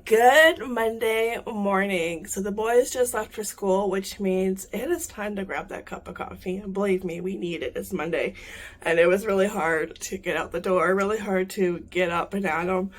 Good Monday morning. So the boys just left for school, which means it is time to grab that cup of coffee. And believe me, we need it. It's Monday. And it was really hard to get out the door, really hard to get up and at them.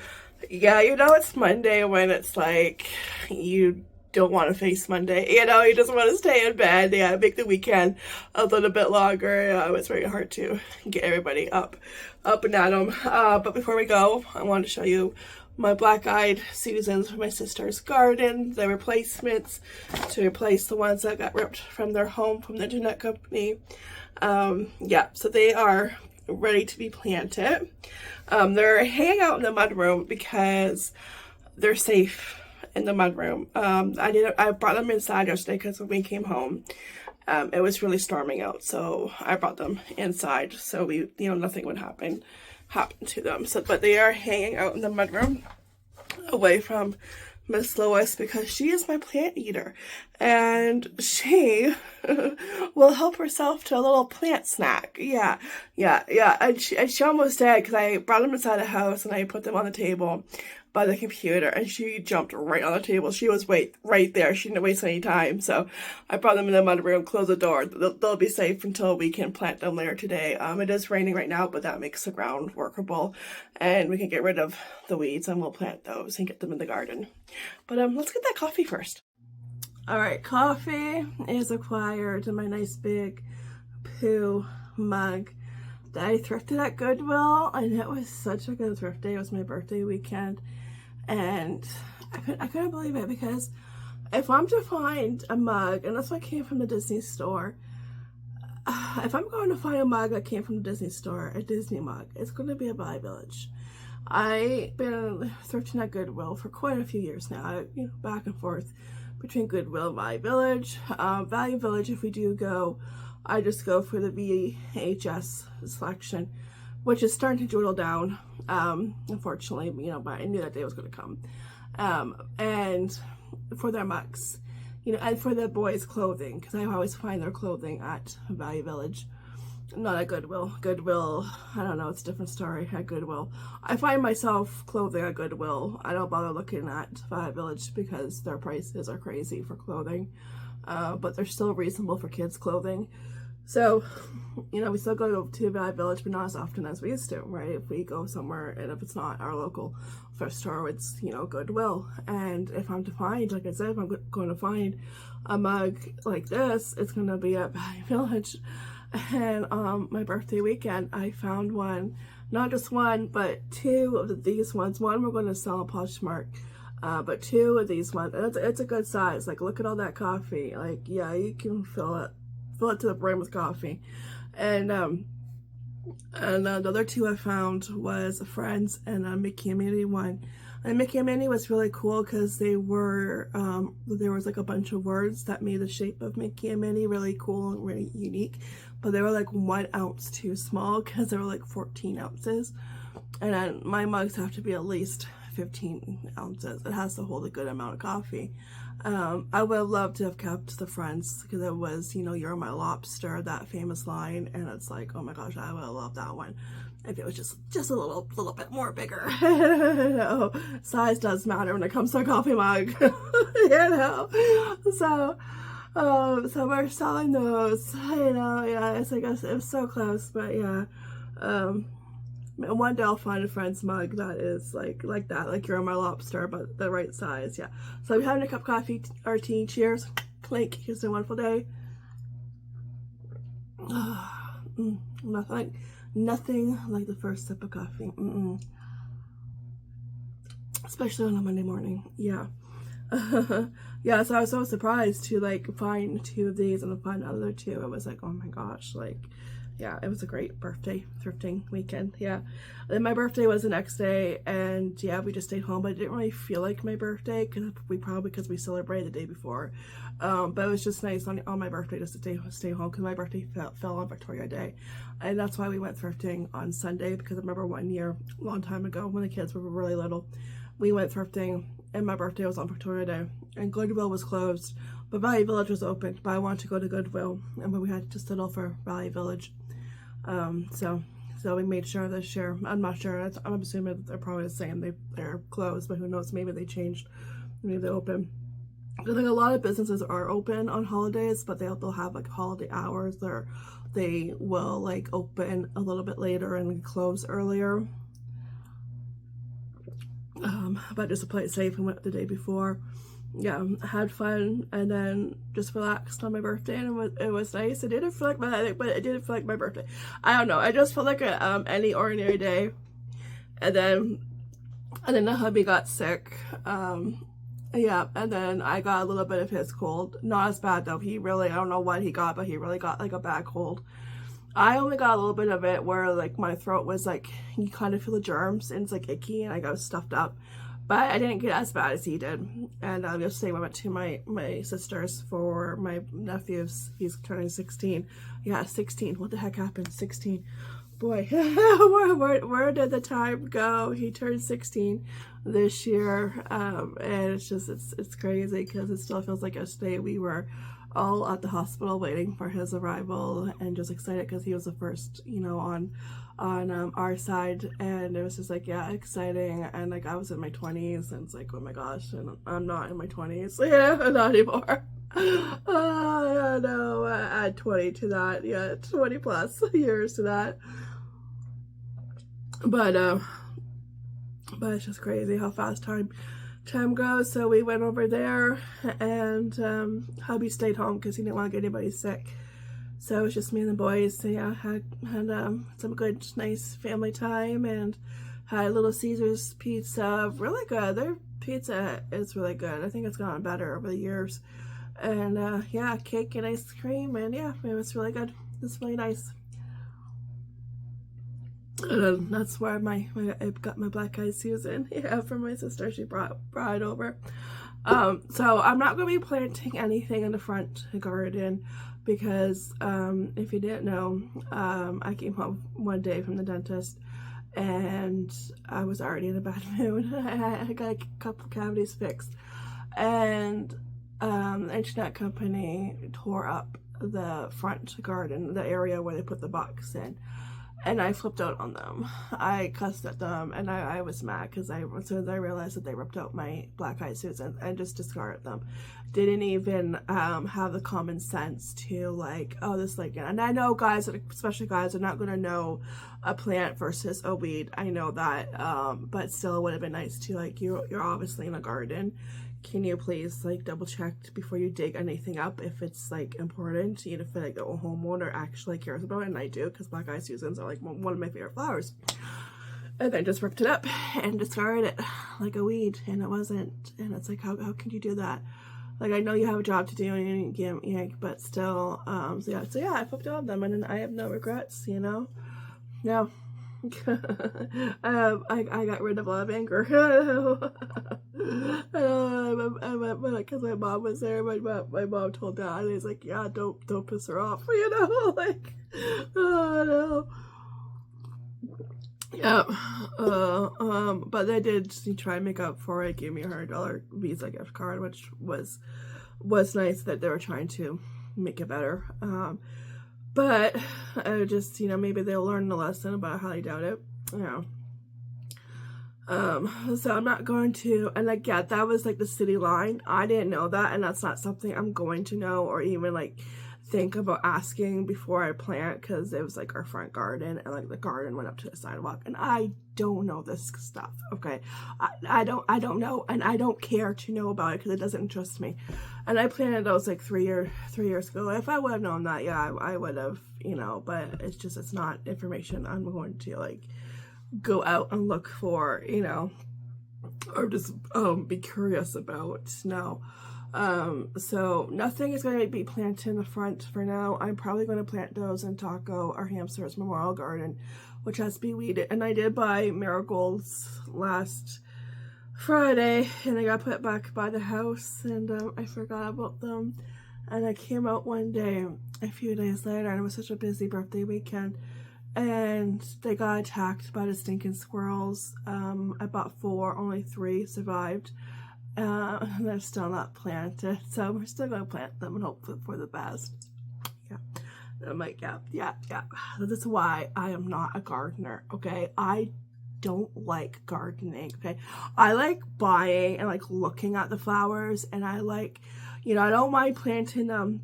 Yeah, it's Monday when it's like you don't want to face Monday. You just want to stay in bed. Yeah, make the weekend a little bit longer. It's very hard to get everybody up and at them. But before we go, I want to show you my black-eyed Susans from my sister's garden, the replacements to replace the ones that got ripped from their home from the internet company. So they are ready to be planted. They're hanging out in the mudroom because they're safe in the mudroom. I brought them inside yesterday because when we came home, it was really storming out, so I brought them inside so nothing would happen to them. But they are hanging out in the mudroom away from Miss Lois because she is my plant eater and she will help herself to a little plant snack. Yeah. And she almost did because I brought them inside the house and I put them on the table by the computer and she jumped right on the table. She was right there. She didn't waste any time. So I brought them in the mud room, closed the door. They'll be safe until we can plant them later today. It is raining right now, but that makes the ground workable and we can get rid of the weeds and we'll plant those and get them in the garden. But let's get that coffee first. All right, coffee is acquired in my nice big P.O mug that I thrifted at Goodwill, and it was such a good thrift day. It was my birthday weekend, and I couldn't believe it because if I'm to find a mug, and that's what came from the Disney store, if I'm going to find a mug that came from the Disney store, a Disney mug, it's going to be a Value Village. I've been thrifting at Goodwill for quite a few years now, back and forth between Goodwill and Value Village. Value Village, if we do go, I just go for the VHS selection, which is starting to dwindle down, unfortunately, but I knew that day was going to come. And for their mugs, and for the boys' clothing, because I always find their clothing at Value Village, not at Goodwill. Goodwill, I don't know, it's a different story at Goodwill. I find myself clothing at Goodwill. I don't bother looking at Value Village because their prices are crazy for clothing, but they're still reasonable for kids' clothing. So, we still go to Value Village, but not as often as we used to, right? If we go somewhere, and if it's not our local thrift store, it's, Goodwill. And if I'm to find, like I said, if I'm going to find a mug like this, it's going to be at Value Village. And my birthday weekend, I found one, not just one, but two of these ones. One we're going to sell at Poshmark, but two of these ones. And it's a good size. Like, look at all that coffee. Like, yeah, you can fill it to the brim with coffee. And the other two I found was a Friends and a Mickey and Minnie one. And Mickey and Minnie was really cool because they were, there was like a bunch of words that made the shape of Mickey and Minnie really cool and really unique. But they were like 1 ounce too small because they were like 14 ounces. And then my mugs have to be at least 15 ounces. It has to hold a good amount of coffee. I would have loved to have kept the Friends because it was, You're My Lobster, that famous line, and it's like, oh my gosh, I would have loved that one if it was just a little bit more bigger. Size does matter when it comes to a coffee mug. So we're selling those. It's like it was so close, but yeah. One day I'll find a Friend's mug that is like that, like You're My Lobster, but the right size, yeah. So I'm having a cup of coffee or tea. Cheers. Clink. Here's a wonderful day. Nothing like the first sip of coffee. Especially on a Monday morning. Yeah. Yeah, so I was so surprised to find two of these and to find the other two. It was like, oh my gosh, yeah, it was a great birthday thrifting weekend. Yeah. Then my birthday was the next day, and yeah, we just stayed home. But it didn't really feel like my birthday because we celebrated the day before. But it was just nice on my birthday just to stay home because my birthday fell on Victoria Day, and that's why we went thrifting on Sunday. Because I remember one year, a long time ago, when the kids were really little, we went thrifting, and my birthday was on Victoria Day, and Goodwill was closed, but Value Village was open. But I wanted to go to Goodwill, and we had to settle for Value Village. So So we made sure this year, I'm not sure, I'm assuming they're probably the same, they're closed, but who knows, maybe they changed, maybe they open. I think a lot of businesses are open on holidays, but they'll have like holiday hours, or they will like open a little bit later and close earlier. But just to play it safe, we went the day before. Yeah, had fun, and then just relaxed on my birthday, and it was nice. It didn't feel like my birthday. I don't know. I just felt like any ordinary day, and then the hubby got sick. Yeah, and then I got a little bit of his cold. Not as bad though. He really, I don't know what he got, but he really got like a bad cold. I only got a little bit of it where like my throat was like, you kind of feel the germs and it's like icky, and I got stuffed up. But I didn't get as bad as he did. And yesterday I went to my sister's for my nephew's. He's turning 16. Yeah, 16. What the heck happened? 16. Boy, where did the time go? He turned 16 this year. And it's just, it's crazy because it still feels like yesterday we were all at the hospital waiting for his arrival, and just excited because he was the first, you know, on our side. And it was just like, yeah, exciting. And like I was in my 20s, and it's like, oh my gosh, and I'm not in my 20s. Yeah, not anymore. No, add 20 to that. Yeah, 20 plus years to that. But it's just crazy how fast time goes. So we went over there, and hubby stayed home because he didn't want to get anybody sick. So it was just me and the boys. So yeah, had some good, nice family time, and had Little Caesars pizza. Really good. Their pizza is really good. I think it's gotten better over the years. And yeah, cake and ice cream, and yeah, it was really good. It's really nice. And that's where I got my black eyed Susan, yeah, from my sister. She brought it over. So I'm not going to be planting anything in the front garden because if you didn't know, I came home one day from the dentist and I was already in a bad mood. I got a couple cavities fixed, and the internet company tore up the front garden, the area where they put the box in. And I flipped out on them. I cussed at them, and I was mad because as soon as I realized that they ripped out my black eyed Susan and just discarded them. Didn't even have the common sense to like, oh, this like, and I know guys, especially guys, are not gonna know a plant versus a weed. I know that, but still, it would have been nice to like, you're obviously in a garden. Can you please like double check before you dig anything up if it's like important, you know, if like the homeowner actually cares about it? And I do, because black eyed Susans are like one of my favorite flowers. And then just ripped it up and discarded it like a weed, and it wasn't. And it's like, how can you do that? Like, I know you have a job to do, and you but still, so yeah, I flipped all of them, and then I have no regrets, you know. No. I got rid of a lot of anger. Because my mom was there. My mom told Dad, and he's like, yeah, don't piss her off, you know, like, oh no. Yeah. But they did try and make up for it. Gave me a $100 Visa gift card, which was nice that they were trying to make it better. But I just, you know, maybe they'll learn the lesson, but I highly doubt it, you know. So I'm not going to, and like, yeah, that was like the city line. I didn't know that, and that's not something I'm going to know or even like think about asking before I plant, because it was like our front garden, and like the garden went up to the sidewalk, and I don't know this stuff, okay? I don't know, and I don't care to know about it because it doesn't interest me. And I planted those like 3 years ago. If I would have known that, yeah, I would have, you know, but it's not information I'm going to like go out and look for, you know, or just be curious about. No. So nothing is going to be planted in the front for now. I'm probably going to plant those in Taco, our hamster's memorial garden, which has to be weeded. And I did buy marigolds last Friday, and I got put back by the house, and I forgot about them. And I came out one day, a few days later, and it was such a busy birthday weekend, and they got attacked by the stinking squirrels. I bought 4, only 3 survived. And they're still not planted, so we're still going to plant them and hope for the best. Yeah. I'm like, yeah. That's why I am not a gardener, okay? I don't like gardening, okay? I like buying and like looking at the flowers, and I like, you know, I don't mind planting them,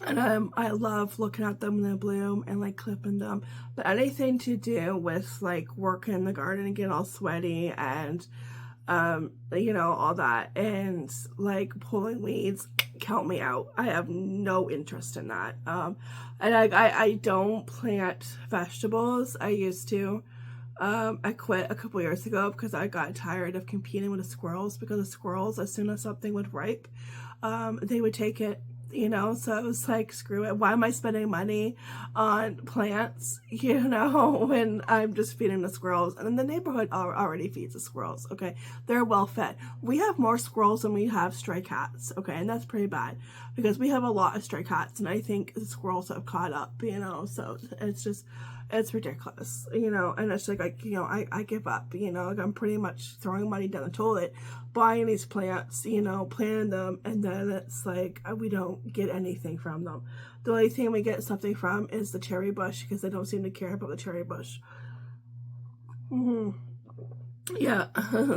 and I love looking at them when they bloom and like clipping them, but anything to do with like working in the garden and getting all sweaty and you know, all that, and like pulling weeds, count me out. I have no interest in that. And I don't plant vegetables. I used to. I quit a couple years ago because I got tired of competing with the squirrels, because the squirrels, as soon as something would ripe, they would take it, you know. So it was like, screw it, why am I spending money on plants, you know, when I'm just feeding the squirrels? And then the neighborhood already feeds the squirrels, okay? They're well fed. We have more squirrels than we have stray cats, okay? And that's pretty bad, because we have a lot of stray cats, and I think the squirrels have caught up, you know. So it's just, it's ridiculous, you know. And it's like you know, I give up, you know. Like, I'm pretty much throwing money down the toilet buying these plants, you know, planting them, and then it's like we don't get anything from them. The only thing we get something from is the cherry bush, because they don't seem to care about the cherry bush. Yeah.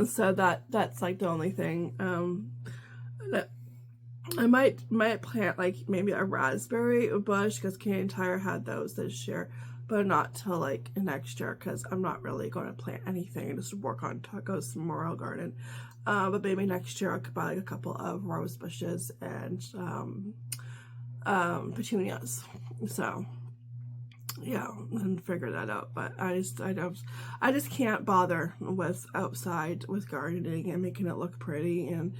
So that's like the only thing. That I might plant like maybe a raspberry bush, because Canadian Tire had those this year, but not till like next year, because I'm not really going to plant anything, just work on Taco's memorial garden. But maybe next year I could buy like a couple of rose bushes and petunias. So yeah, and figure that out. But I just can't bother with outside with gardening and making it look pretty, and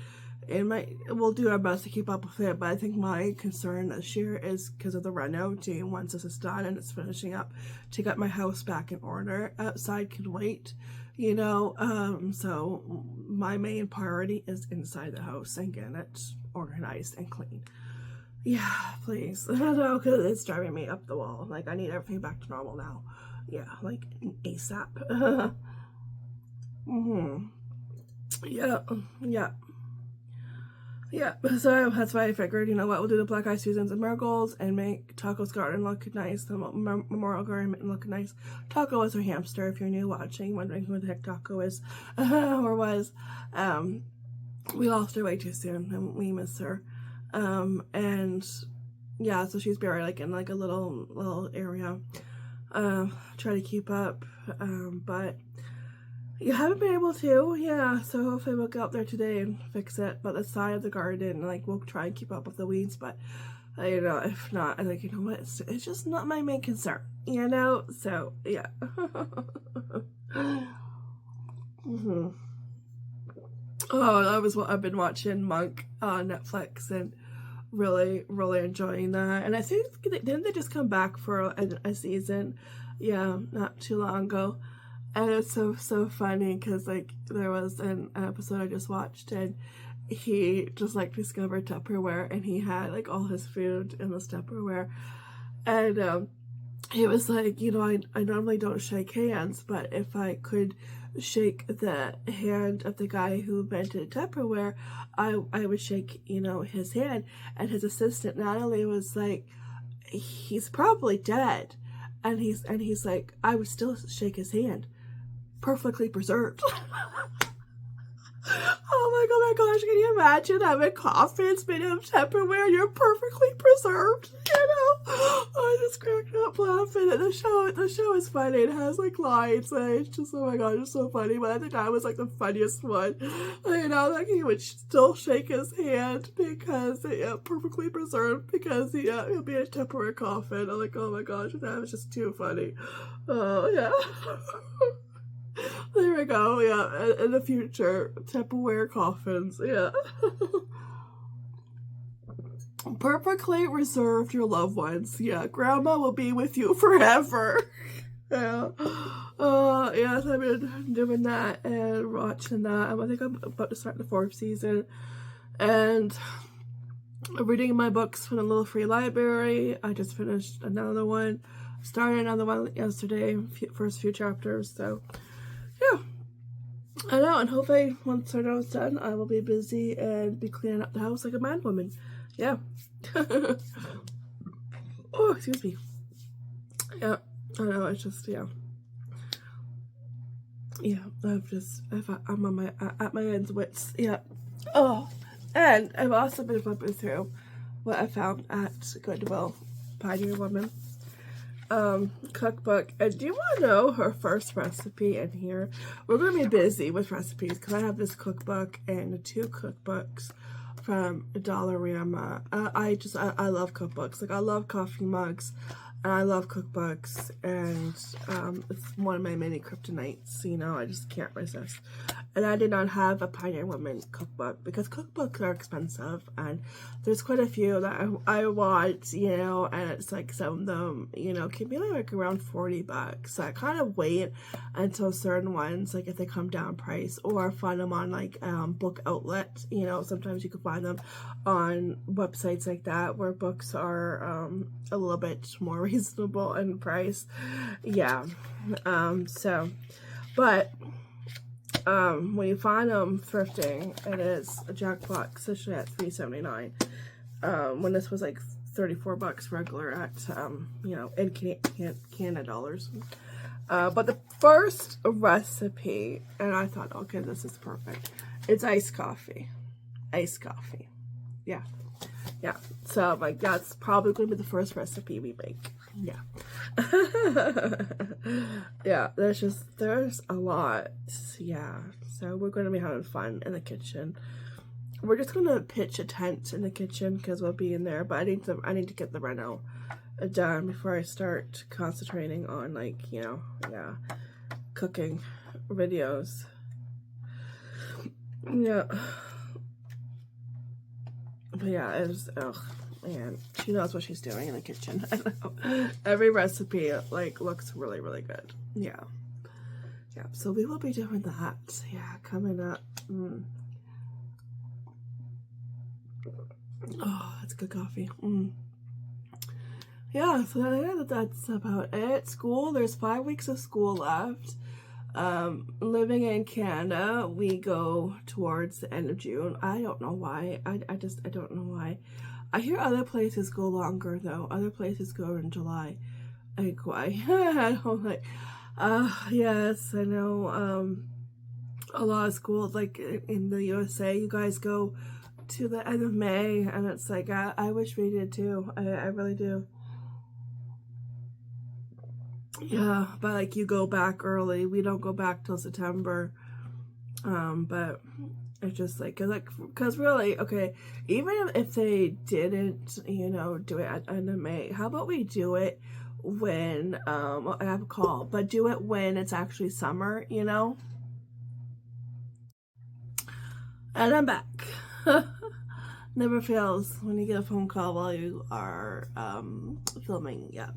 we'll do our best to keep up with it. But I think my concern this year is because of the reno, too. Once this is done and it's finishing up, to get my house back in order. Outside can wait, you know. So my main priority is inside the house and getting it organized and clean. Yeah, please. I don't know, because it's driving me up the wall. Like, I need everything back to normal now. Yeah, like ASAP. Yeah, so that's why I figured, you know what, we'll do the black eyed Susans and marigolds and make Taco's garden look nice, the memorial garden look nice. Taco is her hamster, if you're new watching, wondering who the heck Taco is, or was. We lost her way too soon, and we miss her. And yeah, so she's buried like in like a little area. Try to keep up, but you haven't been able to, yeah, so hopefully we'll go out there today and fix it. But the side of the garden, like, we'll try and keep up with the weeds, but you know, if not, I think, you know what, it's just not my main concern, you know. So yeah. Oh, that was what I've been watching, Monk, on Netflix, and really enjoying that. And I think, didn't they just come back for a season? Yeah, not too long ago. And it's so funny, because like there was an episode I just watched, and he just like discovered Tupperware, and he had like all his food in this Tupperware, and he was like, you know, I normally don't shake hands, but if I could shake the hand of the guy who invented Tupperware, I would shake, you know, his hand. And his assistant Natalie was like, he's probably dead, and he's like, I would still shake his hand, perfectly preserved. Oh my gosh, can you imagine having coffins made of Tupperware? You're perfectly preserved, you know? I just cracked up laughing. And the show is funny. It has like lines, and it's just, oh my god, it's so funny. But I think that was like the funniest one. You know, like he would still shake his hand because, yeah, perfectly preserved, because he'll be in a Tupperware coffin. I'm like, oh my gosh, that was just too funny. Oh, yeah. There we go, yeah, in the future, Tupperware coffins, yeah. Perfectly reserved your loved ones, yeah, grandma will be with you forever. Yeah, yeah, so I've been doing that and watching that. I think I'm about to start the 4th season, and I'm reading my books from the little free library. I just finished another one, started another one yesterday, first few chapters, so yeah, I know, and hopefully once I know it's done, I will be busy and be cleaning up the house like a mad woman. Yeah. Oh, excuse me. Yeah, I know, it's just, yeah. Yeah, I'm on my, at my end's wits, yeah. Oh, and I've also been flipping through what I found at Goodwill, Pioneer Woman cookbook. And do you want to know her first recipe in here? We're going to be busy with recipes because I have this cookbook and 2 cookbooks from Dollarama. I love cookbooks. Like, I love coffee mugs and I love cookbooks, and it's one of my many kryptonites, you know. I just can't resist. And I did not have a Pioneer Woman cookbook because cookbooks are expensive, and there's quite a few that I want, you know, and it's like some of them, you know, can be like around $40. So I kind of wait until certain ones, like if they come down price, or find them on like book outlet, you know. Sometimes you can find them on websites like that where books are a little bit more reasonable in price. Yeah. When you find them thrifting, it is a jackpot, especially at $3.79. When this was like $34 regular at, you know, in Canada dollars. But the first recipe, and I thought, okay, this is perfect. It's iced coffee. Iced coffee. Yeah. Yeah. So, like, that's probably going to be the first recipe we make. Yeah. Yeah, there's a lot. Yeah. So we're going to be having fun in the kitchen. We're just going to pitch a tent in the kitchen because we'll be in there, but I need to get the reno done before I start concentrating on, like, you know, yeah, cooking videos. Yeah. But yeah, it's, ugh, man, she knows what she's doing in the kitchen. Every recipe, like, looks really, really good. Yeah. Yeah, so we will be doing that. Yeah, coming up. Oh, that's good coffee. Yeah, so I think that's about it. School, there's 5 weeks of school left. Living in Canada, we go towards the end of June. I don't know why. I don't know why. I hear other places go longer though. Other places go in July. Like, why? I don't like. Yes, I know. A lot of schools, like in the USA, you guys go to the end of May, and it's like I wish we did too. I really do. Yeah, but like you go back early. We don't go back till September. But it's just like, cause really, okay, even if they didn't, you know, do it at end of May, how about we do it when, I have a call, but do it when it's actually summer, you know? And I'm back. Never fails when you get a phone call while you are, filming, yeah.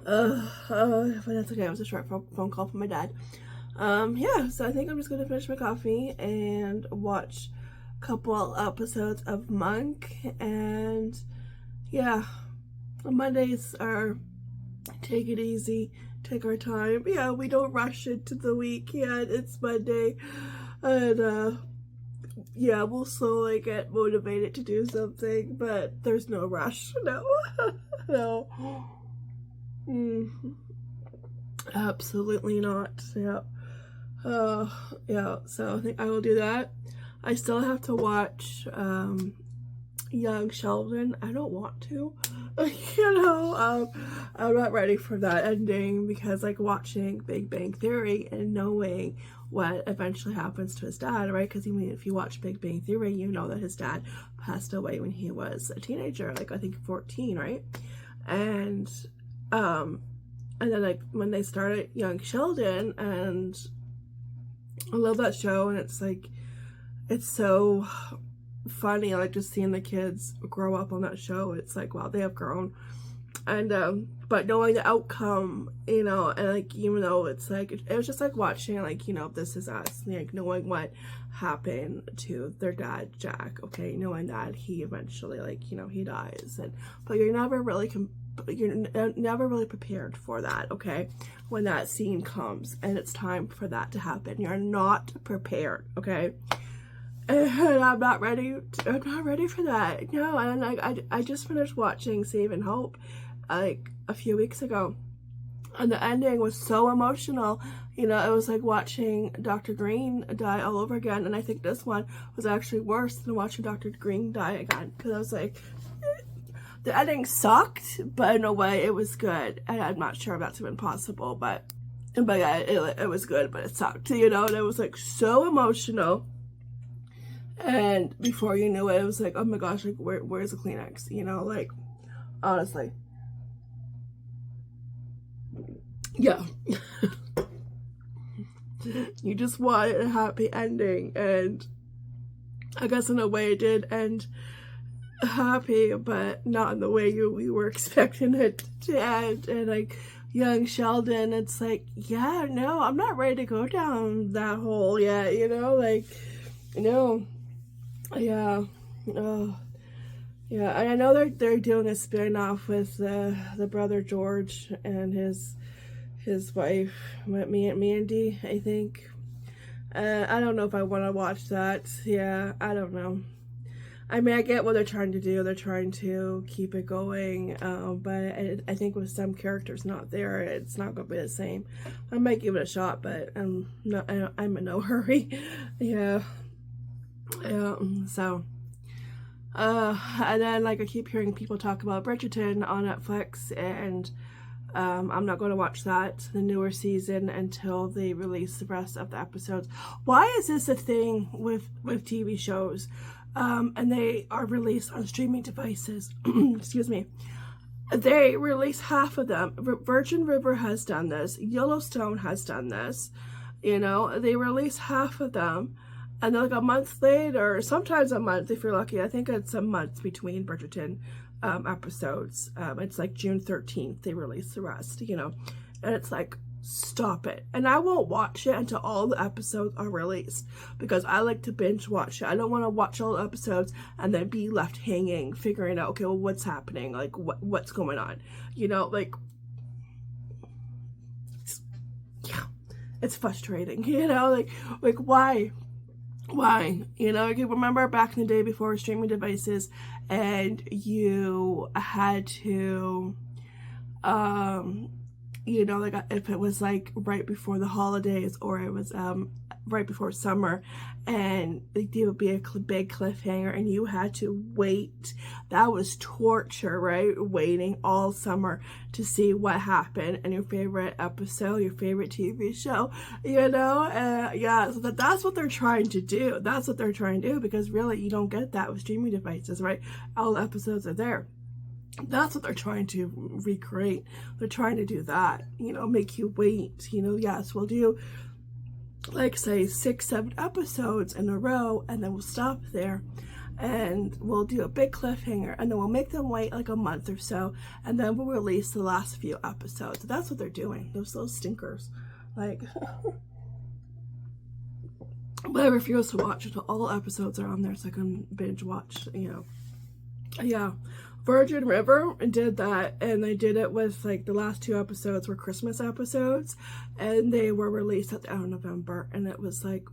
But that's okay, it was a short phone call from my dad. Yeah, so I think I'm just gonna finish my coffee and watch a couple episodes of Monk, and yeah, Mondays are take it easy, take our time. Yeah, we don't rush into the week yet. It's Monday, and yeah, we'll slowly get motivated to do something, but there's no rush. No. No. Absolutely not. Yeah. Yeah, so I think I will do that. I still have to watch Young Sheldon. I don't want to. You know, I'm not ready for that ending, because like watching Big Bang Theory and knowing what eventually happens to his dad, right? Because if you watch Big Bang Theory, you know that his dad passed away when he was a teenager, like I think 14, right? And then like when they started Young Sheldon, and I love that show, and it's like, it's so funny, like just seeing the kids grow up on that show. It's like, wow, they have grown. And but knowing the outcome, you know, and like even though it's like, it was just like watching, like, you know, This Is Us, like knowing what happened to their dad Jack, okay, knowing that he eventually, like, you know, he dies, and but you're never really prepared for that, okay? When that scene comes and it's time for that to happen, you're not prepared, okay? And I'm not ready for that. No, and like I just finished watching Saving Hope like a few weeks ago, And the ending was so emotional. You know, it was like watching Dr. Green die all over again. And I think this one was actually worse than watching Dr. Green die again. Because I was like, the ending sucked, but in a way it was good. And I'm not sure if that's even possible, but yeah, it was good, but it sucked, you know. And it was like so emotional. And before you knew it, it was like, oh my gosh, like where's the Kleenex? You know, like honestly. Yeah. You just wanted a happy ending, and I guess in a way it did end happy, but not in the way we were expecting it to end. And like young Sheldon, it's like, yeah, no, I'm not ready to go down that hole yet, you know, like, no, yeah, yeah. And I know they're doing a spin-off with the brother George and his wife, Mandy, I think. I don't know if I want to watch that. Yeah, I don't know. I mean, I get what they're trying to do. They're trying to keep it going, but I think with some characters not there, it's not going to be the same. I might give it a shot, but I'm in no hurry. Yeah. So, and then like I keep hearing people talk about Bridgerton on Netflix, and I'm not going to watch that, the newer season, until they release the rest of the episodes. Why is this a thing with TV shows? And they are released on streaming devices. Excuse me. They release half of them. Virgin River has done this. Yellowstone has done this. You know, they release half of them, and then like a month later, sometimes a month if you're lucky. I think it's a month between Bridgerton episodes. It's like June 13th they release the rest, you know, and it's like, stop it. And I won't watch it until all the episodes are released, because I like to binge watch it. I don't want to watch all the episodes and then be left hanging figuring out, okay, well, what's happening, like what's going on, you know, like, yeah, it's frustrating, you know, like why, you know. I can remember back in the day before streaming devices, and you had to you know, like if it was like right before the holidays, or it was right before summer, and there would be a big cliffhanger and you had to wait. That was torture, right? Waiting all summer to see what happened in your favorite episode, your favorite TV show, you know. Yeah, so that's what they're trying to do. That's what they're trying to do, because really you don't get that with streaming devices, right? All the episodes are there. That's what they're trying to recreate. They're trying to do that, you know, make you wait. You know, yes, we'll do like say 6-7 episodes in a row, and then we'll stop there, and we'll do a big cliffhanger, and then we'll make them wait like a month or so, and then we'll release the last few episodes. So that's what they're doing, those little stinkers. Like, but I refuse to watch until all episodes are on there so I can binge watch, you know. Yeah. Virgin River did that, and they did it with like the last 2 episodes were Christmas episodes, and they were released at the end of November. And it was like,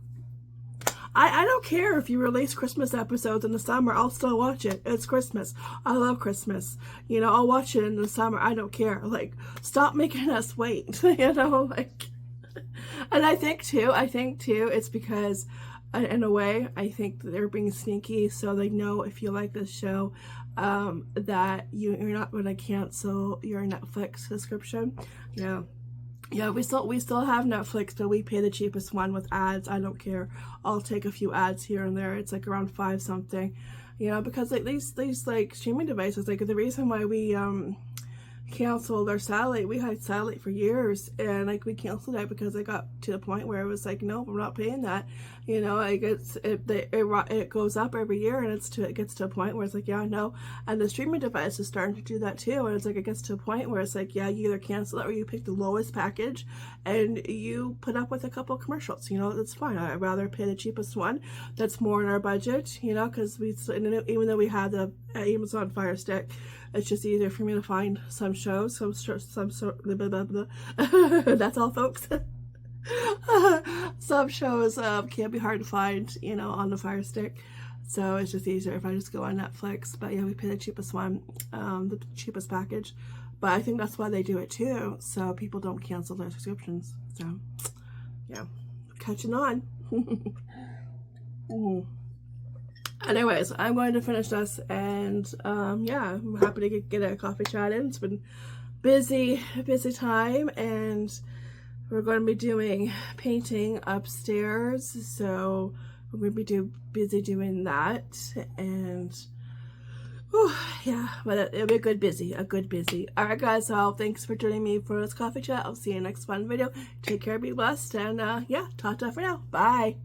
I don't care if you release Christmas episodes in the summer, I'll still watch it. It's Christmas. I love Christmas. You know, I'll watch it in the summer. I don't care. Like, stop making us wait. You know, like, and I think too it's because, in a way, I think they're being sneaky, so they know if you like this show, that you're not going to cancel your Netflix subscription. Yeah, we still have Netflix, but we pay the cheapest one with ads. I don't care. I'll take a few ads here and there. It's like around 5 something, you know, because like these like streaming devices, like the reason why we canceled our satellite, we had satellite for years, and like we canceled it because it got to the point where it was like, no, we're not paying that, you know. Like it goes up every year, and it gets to a point where it's like, yeah, no. And the streaming device is starting to do that too, and it's like it gets to a point where it's like, yeah, you either cancel it or you pick the lowest package and you put up with a couple of commercials, you know. That's fine. I'd rather pay the cheapest one that's more in our budget, you know, because even though we had the Amazon Fire Stick, it's just easier for me to find some shows, some sort, blah, blah, blah. That's all, folks. Some shows can be hard to find, you know, on the Fire Stick, so it's just easier if I just go on Netflix. But yeah, we pay the cheapest one, the cheapest package. But I think that's why they do it too, so people don't cancel their subscriptions. So, yeah, catching on. Anyways, I'm going to finish this, and yeah, I'm happy to get a coffee chat in. It's been busy time, and we're going to be doing painting upstairs, so we're going to be busy doing that, and yeah, but it'll be a good busy. Alright guys, so thanks for joining me for this coffee chat. I'll see you in the next fun video. Take care, be blessed, and yeah, ta-ta for now. Bye.